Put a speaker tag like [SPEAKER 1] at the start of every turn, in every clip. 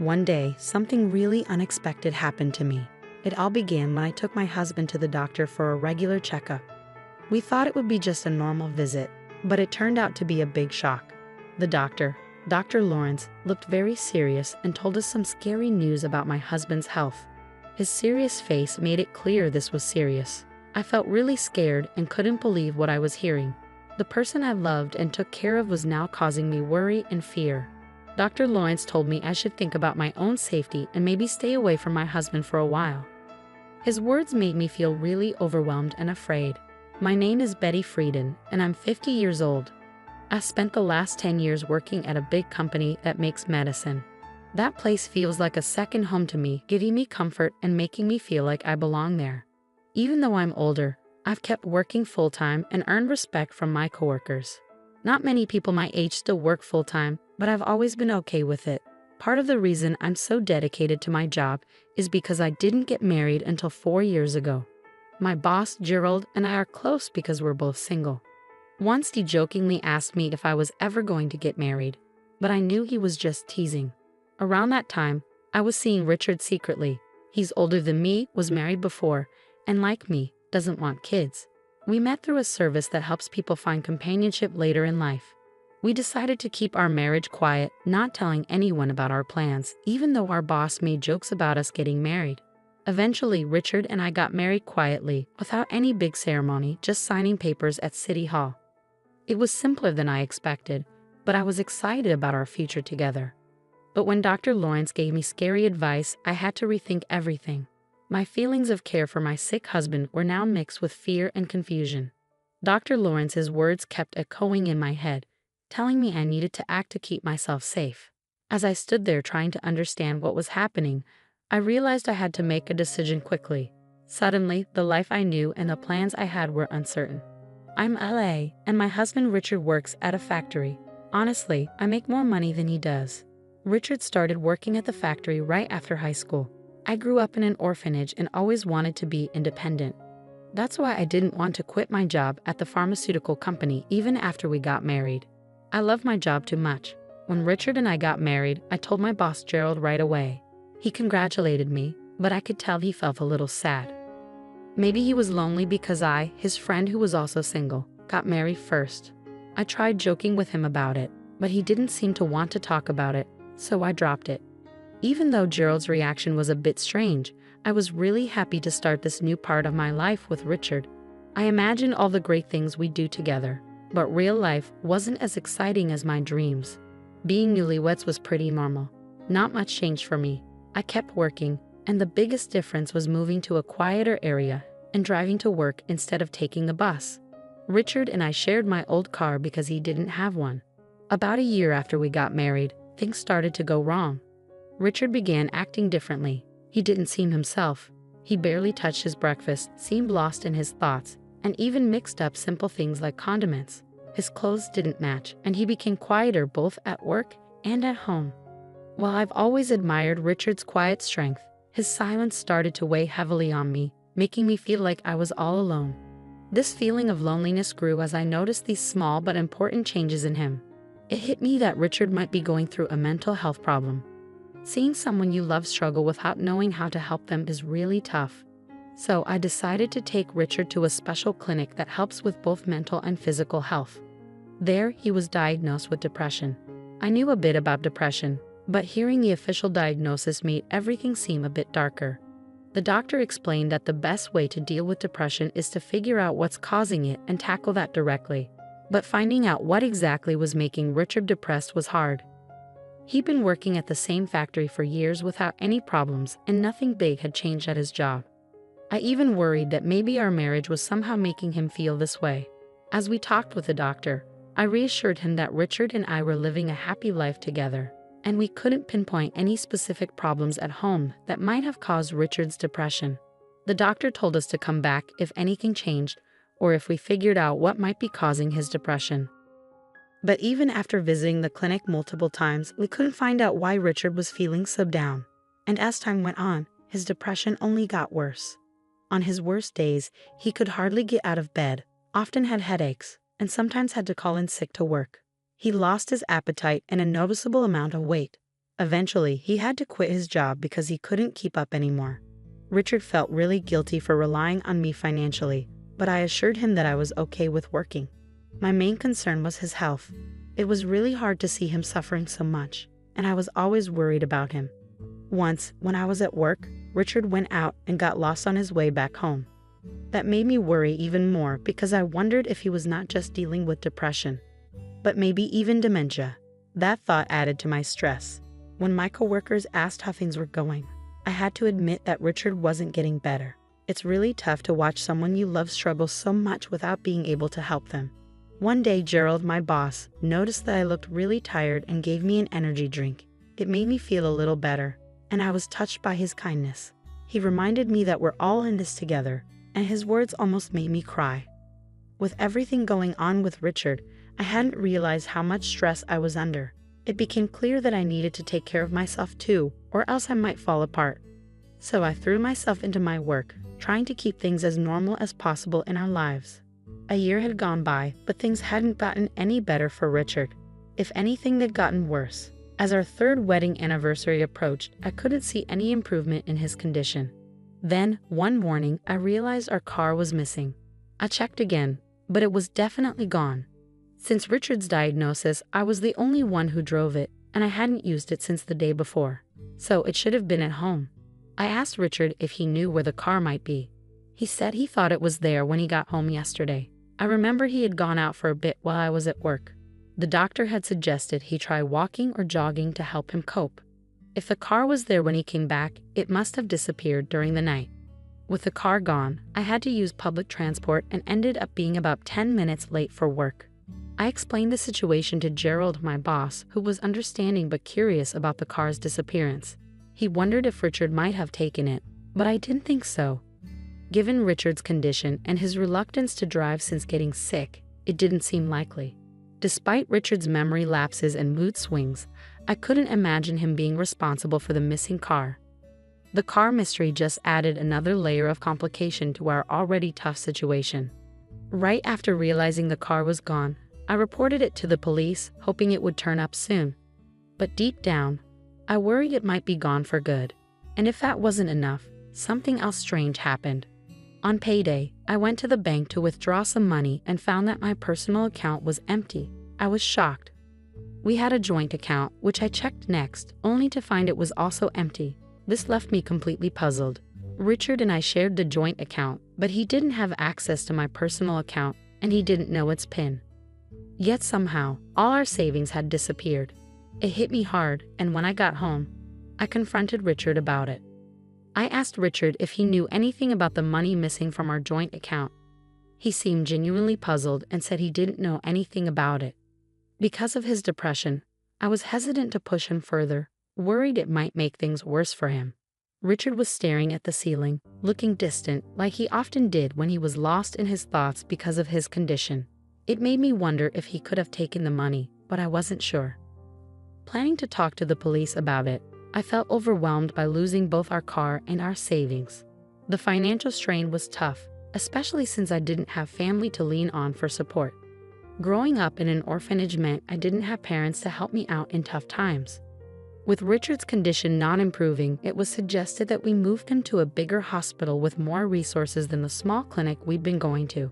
[SPEAKER 1] One day, something really unexpected happened to me. It all began when I took my husband to the doctor for a regular checkup. We thought it would be just a normal visit, but it turned out to be a big shock. The doctor, Dr. Lawrence, looked very serious and told us some scary news about my husband's health. His serious face made it clear this was serious. I felt really scared and couldn't believe what I was hearing. The person I loved and took care of was now causing me worry and fear. Dr. Lawrence told me I should think about my own safety and maybe stay away from my husband for a while. His words made me feel really overwhelmed and afraid. My name is Betty Frieden, and I'm 50 years old. I spent the last 10 years working at a big company that makes medicine. That place feels like a second home to me, giving me comfort and making me feel like I belong there. Even though I'm older, I've kept working full-time and earned respect from my coworkers. Not many people my age still work full-time, but I've always been okay with it. Part of the reason I'm so dedicated to my job is because I didn't get married until 4 years ago. My boss, Gerald, and I are close because we're both single. Once he jokingly asked me if I was ever going to get married, but I knew he was just teasing. Around that time, I was seeing Richard secretly. He's older than me, was married before, and like me, doesn't want kids. We met through a service that helps people find companionship later in life. We decided to keep our marriage quiet, not telling anyone about our plans, even though our boss made jokes about us getting married. Eventually, Richard and I got married quietly, without any big ceremony, just signing papers at City Hall. It was simpler than I expected, but I was excited about our future together. But when Dr. Lawrence gave me scary advice, I had to rethink everything. My feelings of care for my sick husband were now mixed with fear and confusion. Dr. Lawrence's words kept echoing in my head, telling me I needed to act to keep myself safe. As I stood there trying to understand what was happening, I realized I had to make a decision quickly. Suddenly, the life I knew and the plans I had were uncertain. I'm LA, and my husband Richard works at a factory. Honestly, I make more money than he does. Richard started working at the factory right after high school. I grew up in an orphanage and always wanted to be independent. That's why I didn't want to quit my job at the pharmaceutical company even after we got married. I love my job too much. When Richard and I got married, I told my boss Gerald right away. He congratulated me, but I could tell he felt a little sad. Maybe he was lonely because I, his friend who was also single, got married first. I tried joking with him about it, but he didn't seem to want to talk about it, so I dropped it. Even though Gerald's reaction was a bit strange, I was really happy to start this new part of my life with Richard. I imagined all the great things we'd do together. But real life wasn't as exciting as my dreams. Being newlyweds was pretty normal. Not much changed for me. I kept working, and the biggest difference was moving to a quieter area and driving to work instead of taking the bus. Richard and I shared my old car because he didn't have one. About a year after we got married, things started to go wrong. Richard began acting differently. He didn't seem himself. He barely touched his breakfast, seemed lost in his thoughts, and even mixed up simple things like condiments. His clothes didn't match, and he became quieter both at work and at home. While I've always admired Richard's quiet strength, his silence started to weigh heavily on me, making me feel like I was all alone. This feeling of loneliness grew as I noticed these small but important changes in him. It hit me that Richard might be going through a mental health problem. Seeing someone you love struggle without knowing how to help them is really tough. So I decided to take Richard to a special clinic that helps with both mental and physical health. There, he was diagnosed with depression. I knew a bit about depression, but hearing the official diagnosis made everything seem a bit darker. The doctor explained that the best way to deal with depression is to figure out what's causing it and tackle that directly. But finding out what exactly was making Richard depressed was hard. He'd been working at the same factory for years without any problems, and nothing big had changed at his job. I even worried that maybe our marriage was somehow making him feel this way. As we talked with the doctor, I reassured him that Richard and I were living a happy life together, and we couldn't pinpoint any specific problems at home that might have caused Richard's depression. The doctor told us to come back if anything changed, or if we figured out what might be causing his depression. But even after visiting the clinic multiple times, we couldn't find out why Richard was feeling so down. And as time went on, his depression only got worse. On his worst days, he could hardly get out of bed, often had headaches, and sometimes had to call in sick to work. He lost his appetite and a noticeable amount of weight. Eventually, he had to quit his job because he couldn't keep up anymore. Richard felt really guilty for relying on me financially, but I assured him that I was okay with working. My main concern was his health. It was really hard to see him suffering so much, and I was always worried about him. Once, when I was at work, Richard went out and got lost on his way back home. That made me worry even more because I wondered if he was not just dealing with depression, but maybe even dementia. That thought added to my stress. When my coworkers asked how things were going, I had to admit that Richard wasn't getting better. It's really tough to watch someone you love struggle so much without being able to help them. One day, Gerald, my boss, noticed that I looked really tired and gave me an energy drink. It made me feel a little better, and I was touched by his kindness. He reminded me that we're all in this together, and his words almost made me cry. With everything going on with Richard, I hadn't realized how much stress I was under. It became clear that I needed to take care of myself too, or else I might fall apart. So I threw myself into my work, trying to keep things as normal as possible in our lives. A year had gone by, but things hadn't gotten any better for Richard. If anything, they'd gotten worse. As our third wedding anniversary approached, I couldn't see any improvement in his condition. Then, one morning, I realized our car was missing. I checked again, but it was definitely gone. Since Richard's diagnosis, I was the only one who drove it, and I hadn't used it since the day before. So it should have been at home. I asked Richard if he knew where the car might be. He said he thought it was there when he got home yesterday. I remember he had gone out for a bit while I was at work. The doctor had suggested he try walking or jogging to help him cope. If the car was there when he came back, it must have disappeared during the night. With the car gone, I had to use public transport and ended up being about 10 minutes late for work. I explained the situation to Gerald, my boss, who was understanding but curious about the car's disappearance. He wondered if Richard might have taken it, but I didn't think so. Given Richard's condition and his reluctance to drive since getting sick, it didn't seem likely. Despite Richard's memory lapses and mood swings, I couldn't imagine him being responsible for the missing car. The car mystery just added another layer of complication to our already tough situation. Right after realizing the car was gone, I reported it to the police, hoping it would turn up soon. But deep down, I worried it might be gone for good. And if that wasn't enough, something else strange happened. On payday, I went to the bank to withdraw some money and found that my personal account was empty. I was shocked. We had a joint account, which I checked next, only to find it was also empty. This left me completely puzzled. Richard and I shared the joint account, but he didn't have access to my personal account, and he didn't know its PIN. Yet somehow, all our savings had disappeared. It hit me hard, and when I got home, I confronted Richard about it. I asked Richard if he knew anything about the money missing from our joint account. He seemed genuinely puzzled and said he didn't know anything about it. Because of his depression, I was hesitant to push him further, worried it might make things worse for him. Richard was staring at the ceiling, looking distant, like he often did when he was lost in his thoughts because of his condition. It made me wonder if he could have taken the money, but I wasn't sure. Planning to talk to the police about it, I felt overwhelmed by losing both our car and our savings. The financial strain was tough, especially since I didn't have family to lean on for support. Growing up in an orphanage meant I didn't have parents to help me out in tough times. With Richard's condition not improving, it was suggested that we move him to a bigger hospital with more resources than the small clinic we'd been going to.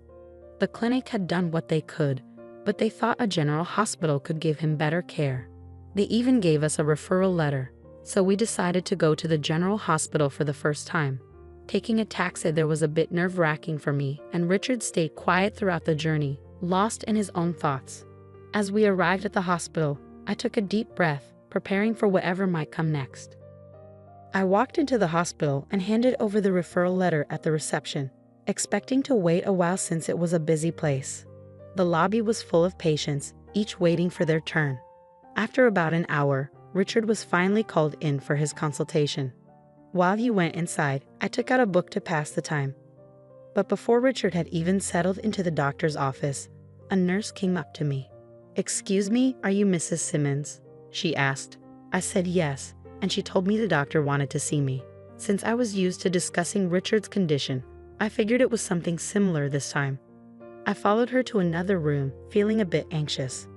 [SPEAKER 1] The clinic had done what they could, but they thought a general hospital could give him better care. They even gave us a referral letter, so we decided to go to the general hospital for the first time. Taking a taxi there was a bit nerve-wracking for me, and Richard stayed quiet throughout the journey, lost in his own thoughts. As we arrived at the hospital, I took a deep breath, preparing for whatever might come next. I walked into the hospital and handed over the referral letter at the reception, expecting to wait a while since it was a busy place. The lobby was full of patients, each waiting for their turn. After about an hour, Richard was finally called in for his consultation. While he went inside, I took out a book to pass the time. But before Richard had even settled into the doctor's office, a nurse came up to me. "Excuse me, are you Mrs. Simmons?" she asked. I said yes, and she told me the doctor wanted to see me. Since I was used to discussing Richard's condition, I figured it was something similar this time. I followed her to another room, feeling a bit anxious.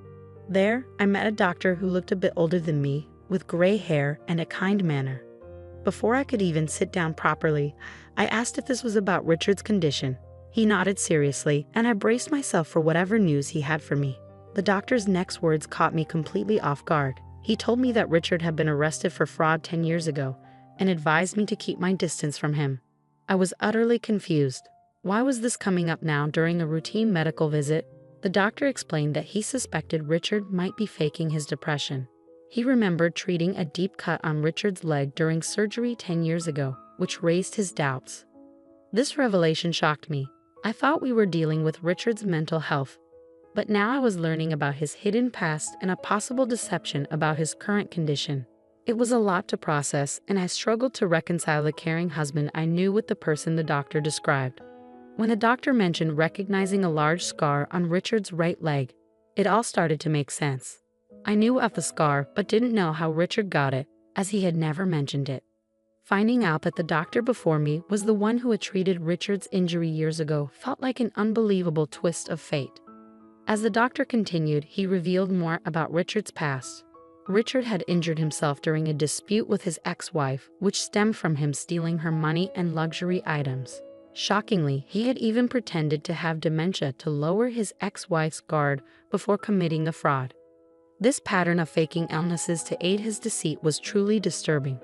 [SPEAKER 1] There, I met a doctor who looked a bit older than me, with gray hair and a kind manner. Before I could even sit down properly, I asked if this was about Richard's condition. He nodded seriously, and I braced myself for whatever news he had for me. The doctor's next words caught me completely off guard. He told me that Richard had been arrested for fraud 10 years ago and advised me to keep my distance from him. I was utterly confused. Why was this coming up now during a routine medical visit? The doctor explained that he suspected Richard might be faking his depression. He remembered treating a deep cut on Richard's leg during surgery 10 years ago, which raised his doubts. This revelation shocked me. I thought we were dealing with Richard's mental health, but now I was learning about his hidden past and a possible deception about his current condition. It was a lot to process, and I struggled to reconcile the caring husband I knew with the person the doctor described. When the doctor mentioned recognizing a large scar on Richard's right leg, it all started to make sense. I knew of the scar but didn't know how Richard got it, as he had never mentioned it. Finding out that the doctor before me was the one who had treated Richard's injury years ago felt like an unbelievable twist of fate. As the doctor continued, he revealed more about Richard's past. Richard had injured himself during a dispute with his ex-wife, which stemmed from him stealing her money and luxury items. Shockingly, he had even pretended to have dementia to lower his ex-wife's guard before committing the fraud. This pattern of faking illnesses to aid his deceit was truly disturbing.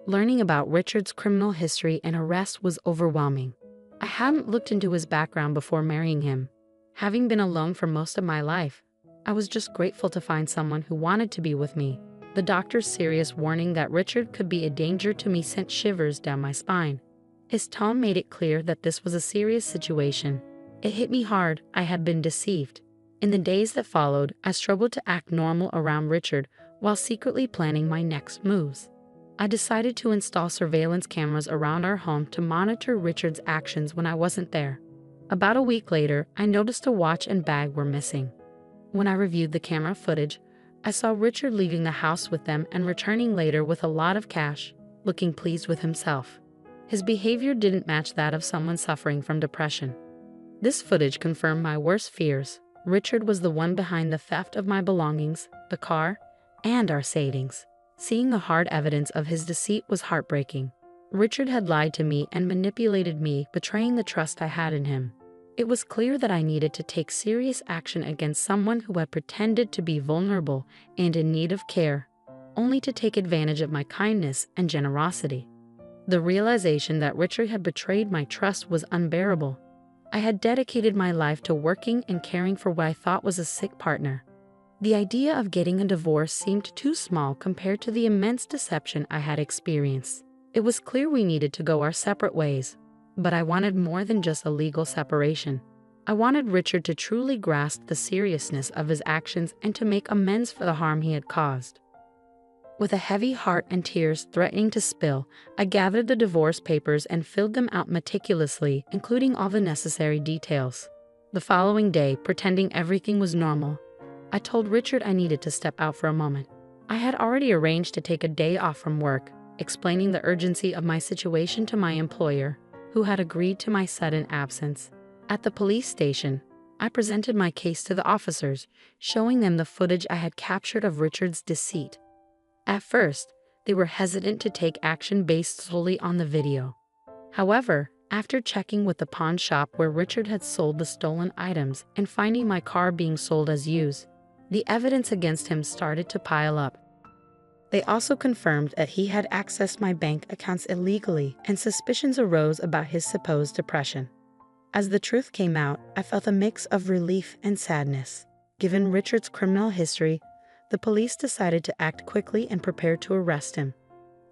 [SPEAKER 1] Learning about Richard's criminal history and arrest was overwhelming. I hadn't looked into his background before marrying him. Having been alone for most of my life, I was just grateful to find someone who wanted to be with me. The doctor's serious warning that Richard could be a danger to me sent shivers down my spine. His tone made it clear that this was a serious situation. It hit me hard. I had been deceived. In the days that followed, I struggled to act normal around Richard while secretly planning my next moves. I decided to install surveillance cameras around our home to monitor Richard's actions when I wasn't there. About a week later, I noticed a watch and bag were missing. When I reviewed the camera footage, I saw Richard leaving the house with them and returning later with a lot of cash, looking pleased with himself. His behavior didn't match that of someone suffering from depression. This footage confirmed my worst fears. Richard was the one behind the theft of my belongings, the car, and our savings. Seeing the hard evidence of his deceit was heartbreaking. Richard had lied to me and manipulated me, betraying the trust I had in him. It was clear that I needed to take serious action against someone who had pretended to be vulnerable and in need of care, only to take advantage of my kindness and generosity. The realization that Richard had betrayed my trust was unbearable. I had dedicated my life to working and caring for what I thought was a sick partner. The idea of getting a divorce seemed too small compared to the immense deception I had experienced. It was clear we needed to go our separate ways, but I wanted more than just a legal separation. I wanted Richard to truly grasp the seriousness of his actions and to make amends for the harm he had caused. With a heavy heart and tears threatening to spill, I gathered the divorce papers and filled them out meticulously, including all the necessary details. The following day, pretending everything was normal, I told Richard I needed to step out for a moment. I had already arranged to take a day off from work, explaining the urgency of my situation to my employer, who had agreed to my sudden absence. At the police station, I presented my case to the officers, showing them the footage I had captured of Richard's deceit. At first, they were hesitant to take action based solely on the video. However, after checking with the pawn shop where Richard had sold the stolen items and finding my car being sold as used, the evidence against him started to pile up. They also confirmed that he had accessed my bank accounts illegally, and suspicions arose about his supposed depression. As the truth came out, I felt a mix of relief and sadness. Given Richard's criminal history, the police decided to act quickly and prepared to arrest him.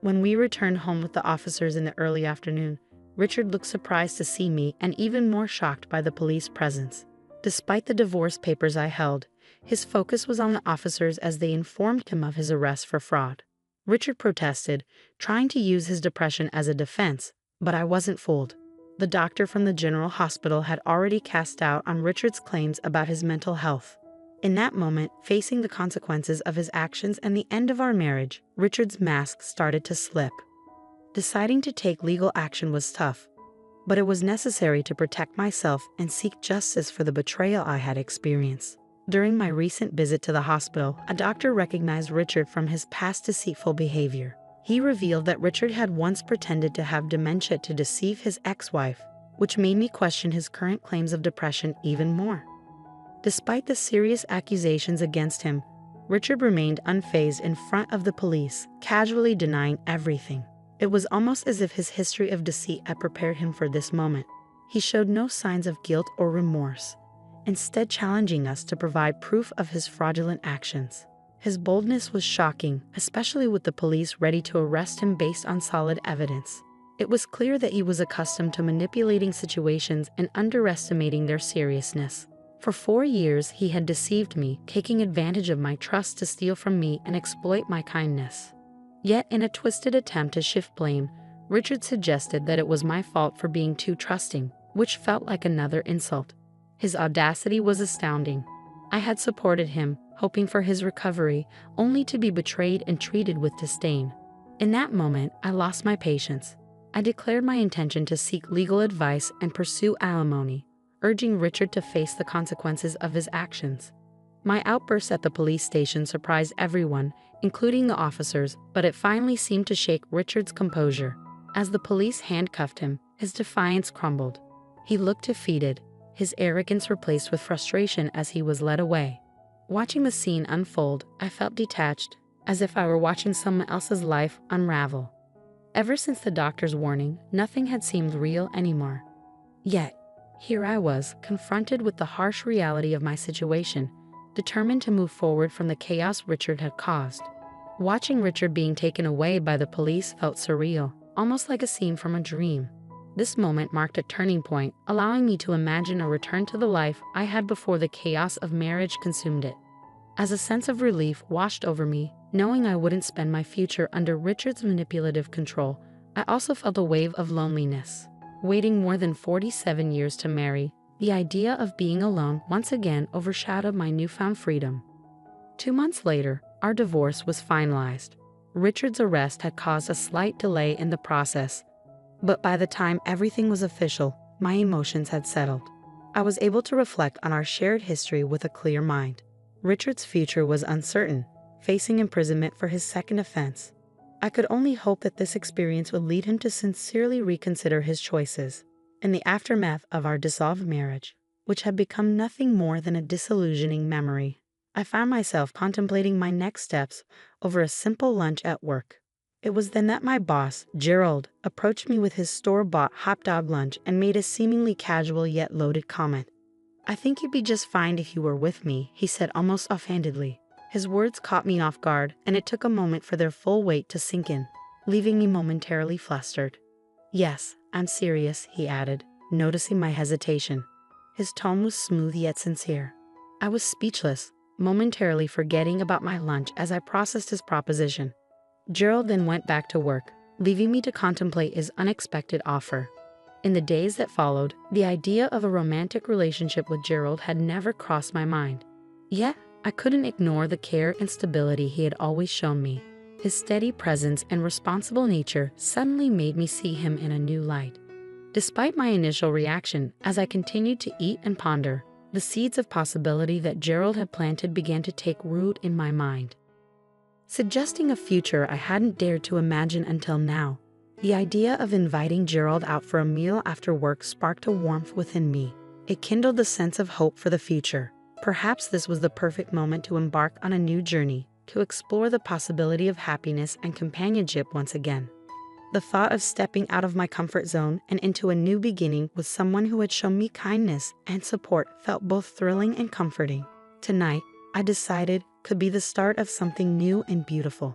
[SPEAKER 1] When we returned home with the officers in the early afternoon, Richard looked surprised to see me and even more shocked by the police presence. Despite the divorce papers I held, his focus was on the officers as they informed him of his arrest for fraud. Richard protested, trying to use his depression as a defense, but I wasn't fooled. The doctor from the general hospital had already cast doubt on Richard's claims about his mental health. In that moment, facing the consequences of his actions and the end of our marriage, Richard's mask started to slip. Deciding to take legal action was tough, but it was necessary to protect myself and seek justice for the betrayal I had experienced. During my recent visit to the hospital, a doctor recognized Richard from his past deceitful behavior. He revealed that Richard had once pretended to have dementia to deceive his ex-wife, which made me question his current claims of depression even more. Despite the serious accusations against him, Richard remained unfazed in front of the police, casually denying everything. It was almost as if his history of deceit had prepared him for this moment. He showed no signs of guilt or remorse, instead challenging us to provide proof of his fraudulent actions. His boldness was shocking, especially with the police ready to arrest him based on solid evidence. It was clear that he was accustomed to manipulating situations and underestimating their seriousness. For 4 years, he had deceived me, taking advantage of my trust to steal from me and exploit my kindness. Yet, in a twisted attempt to shift blame, Richard suggested that it was my fault for being too trusting, which felt like another insult. His audacity was astounding. I had supported him, hoping for his recovery, only to be betrayed and treated with disdain. In that moment, I lost my patience. I declared my intention to seek legal advice and pursue alimony, urging Richard to face the consequences of his actions. My outburst at the police station surprised everyone, including the officers, but it finally seemed to shake Richard's composure. As the police handcuffed him, his defiance crumbled. He looked defeated, his arrogance replaced with frustration as he was led away. Watching the scene unfold, I felt detached, as if I were watching someone else's life unravel. Ever since the doctor's warning, nothing had seemed real anymore. Yet, here I was, confronted with the harsh reality of my situation, determined to move forward from the chaos Richard had caused. Watching Richard being taken away by the police felt surreal, almost like a scene from a dream. This moment marked a turning point, allowing me to imagine a return to the life I had before the chaos of marriage consumed it. As a sense of relief washed over me, knowing I wouldn't spend my future under Richard's manipulative control, I also felt a wave of loneliness. Waiting more than 47 years to marry, the idea of being alone once again overshadowed my newfound freedom. 2 months later, our divorce was finalized. Richard's arrest had caused a slight delay in the process, but by the time everything was official, my emotions had settled. I was able to reflect on our shared history with a clear mind. Richard's future was uncertain, facing imprisonment for his second offense. I could only hope that this experience would lead him to sincerely reconsider his choices. In the aftermath of our dissolved marriage, which had become nothing more than a disillusioning memory, I found myself contemplating my next steps over a simple lunch at work. It was then that my boss, Gerald, approached me with his store-bought hot dog lunch and made a seemingly casual yet loaded comment. "I think you'd be just fine if you were with me," he said almost offhandedly. His words caught me off guard, and it took a moment for their full weight to sink in, leaving me momentarily flustered. "Yes, I'm serious," he added, noticing my hesitation. His tone was smooth yet sincere. I was speechless, momentarily forgetting about my lunch as I processed his proposition. Gerald then went back to work, leaving me to contemplate his unexpected offer. In the days that followed, the idea of a romantic relationship with Gerald had never crossed my mind. Yet, I couldn't ignore the care and stability he had always shown me. His steady presence and responsible nature suddenly made me see him in a new light. Despite my initial reaction, as I continued to eat and ponder, the seeds of possibility that Gerald had planted began to take root in my mind, suggesting a future I hadn't dared to imagine until now. The idea of inviting Gerald out for a meal after work sparked a warmth within me. It kindled a sense of hope for the future. Perhaps this was the perfect moment to embark on a new journey, to explore the possibility of happiness and companionship once again. The thought of stepping out of my comfort zone and into a new beginning with someone who had shown me kindness and support felt both thrilling and comforting. Tonight, I decided, could be the start of something new and beautiful.